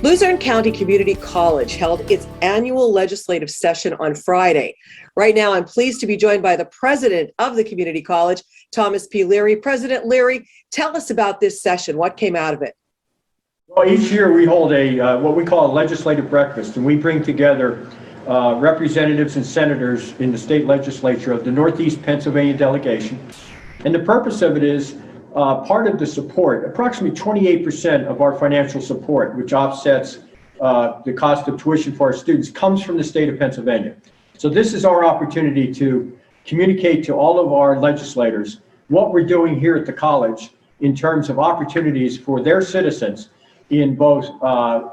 Luzerne County Community College held its annual legislative session on Friday. Right now, I'm pleased to be joined by the president of the community college, Thomas P. Leary. President Leary, tell us about this session. What came out of it? Well, each year we hold a what we call a legislative breakfast, and we bring together representatives and senators in the state legislature of the Northeast Pennsylvania delegation. And the purpose of it is part of the support, approximately 28% of our financial support, which offsets the cost of tuition for our students, comes from the state of Pennsylvania. So this is our opportunity to communicate to all of our legislators what we're doing here at the college in terms of opportunities for their citizens in both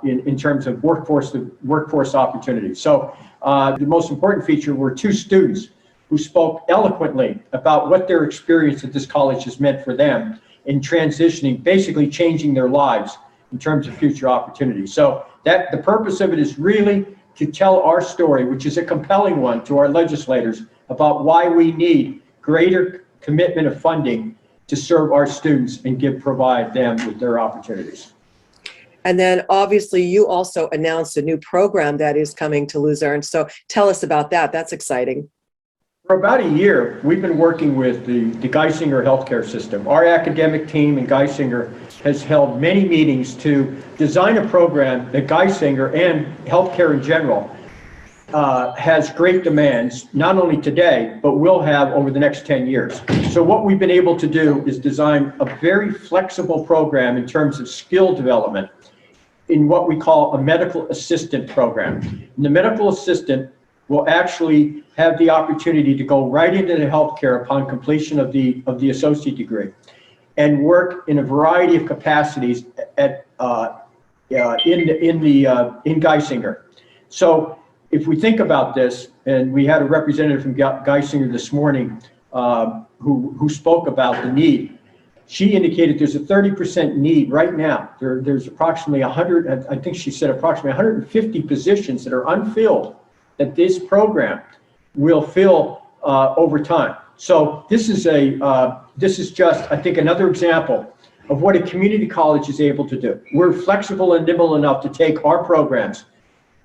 in terms of workforce opportunities. So the most important feature were two students who spoke eloquently about what their experience at this college has meant for them in transitioning, basically changing their lives in terms of future opportunities. So that the purpose of it is really to tell our story, which is a compelling one to our legislators, about why we need greater commitment of funding to serve our students and provide them with their opportunities. And then obviously you also announced a new program that is coming to Luzerne. So tell us about that. That's exciting. For about a year, we've been working with the Geisinger healthcare system. Our academic team in Geisinger has held many meetings to design a program that Geisinger and healthcare in general has great demands, not only today, but will have over the next 10 years. So what we've been able to do is design a very flexible program in terms of skill development in what we call a medical assistant program. And the medical assistant will actually have the opportunity to go right into the healthcare upon completion of the associate degree and work in a variety of capacities at in Geisinger. So if we think about this, and we had a representative from Geisinger this morning who spoke about the need. She indicated there's a 30% need right now. There's approximately 100, I think she said approximately 150 positions that are unfilled that this program will fill over time. So this is just, I think, another example of what a community college is able to do. We're flexible and nimble enough to take our programs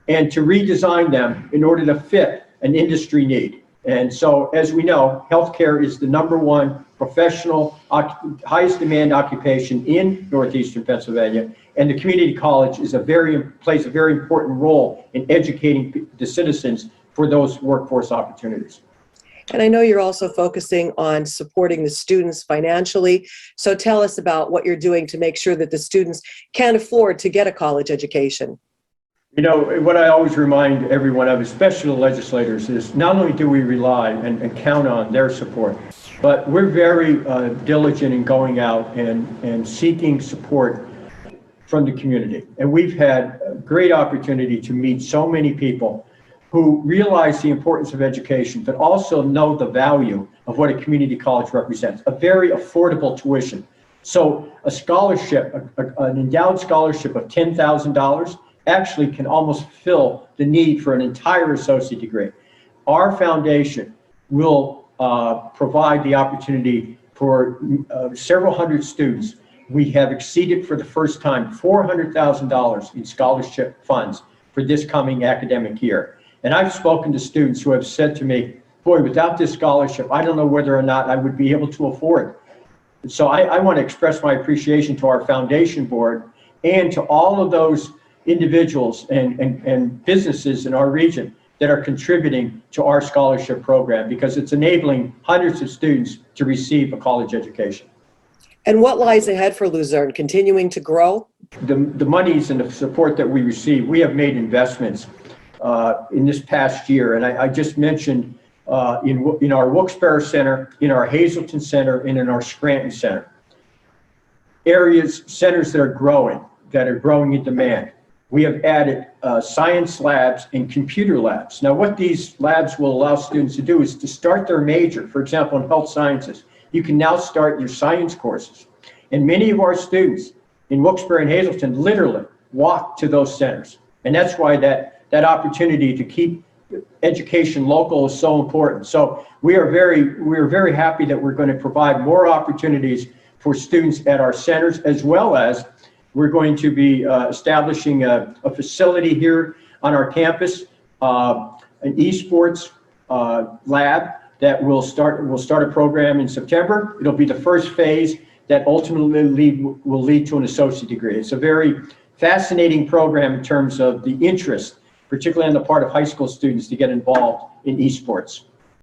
and to redesign them in order to fit an industry need. And so, as we know, healthcare is the #1 professional, highest demand occupation in Northeastern Pennsylvania, and the community college is plays a very important role in educating the citizens for those workforce opportunities. And I know you're also focusing on supporting the students financially. So tell us about what you're doing to make sure that the students can afford to get a college education. You know, what I always remind everyone of, especially the legislators, is not only do we rely and count on their support, but we're very diligent in going out and seeking support from the community. And we've had a great opportunity to meet so many people who realize the importance of education, but also know the value of what a community college represents, a very affordable tuition. So a scholarship, an endowed scholarship of $10,000 actually can almost fill the need for an entire associate degree. Our foundation will provide the opportunity for several hundred students. We have exceeded for the first time $400,000 in scholarship funds for this coming academic year. And I've spoken to students who have said to me, boy, without this scholarship, I don't know whether or not I would be able to afford it. So I want to express my appreciation to our foundation board and to all of those individuals and businesses in our region that are contributing to our scholarship program, because it's enabling hundreds of students to receive a college education. And what lies ahead for Luzerne? Continuing to grow? The monies and the support that we receive, we have made investments in this past year. And I just mentioned in our Wilkes-Barre Center, in our Hazleton Center, and in our Scranton Center. Centers that are growing in demand. We have added science labs and computer labs. Now, what these labs will allow students to do is to start their major. For example, in health sciences, you can now start your science courses. And many of our students in Wilkes-Barre and Hazleton literally walk to those centers. And that's why that opportunity to keep education local is so important. So we are very happy that we're going to provide more opportunities for students at our centers, as well as We're going to be establishing a facility here on our campus, an esports lab that will start a program in September. It'll be the first phase that ultimately will lead to an associate degree. It's a very fascinating program in terms of the interest, particularly on the part of high school students, to get involved in esports.